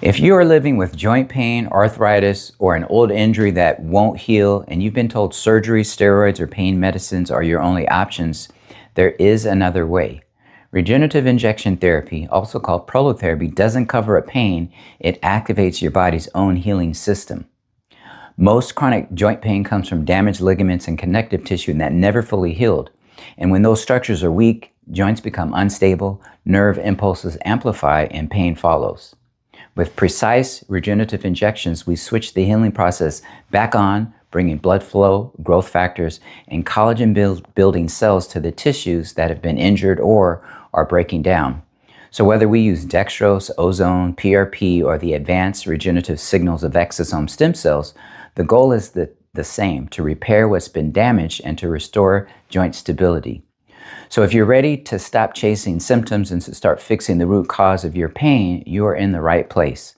If you are living with joint pain, arthritis, or an old injury that won't heal, and you've been told surgery, steroids, or pain medicines are your only options, there is another way. Regenerative injection therapy, also called prolotherapy, doesn't cover up pain, it activates your body's own healing system. Most chronic joint pain comes from damaged ligaments and connective tissue that never fully healed. And when those structures are weak, joints become unstable, nerve impulses amplify, and pain follows. With precise regenerative injections, we switch the healing process back on, bringing blood flow, growth factors, and collagen-building cells to the tissues that have been injured or are breaking down. So whether we use dextrose, ozone, PRP, or the advanced regenerative signals of exosome stem cells, the goal is the same, to repair what's been damaged and to restore joint stability. So if you're ready to stop chasing symptoms and to start fixing the root cause of your pain, you are in the right place.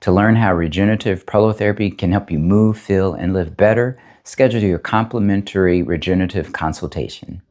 To learn how regenerative prolotherapy can help you move, feel, and live better, schedule your complimentary regenerative consultation.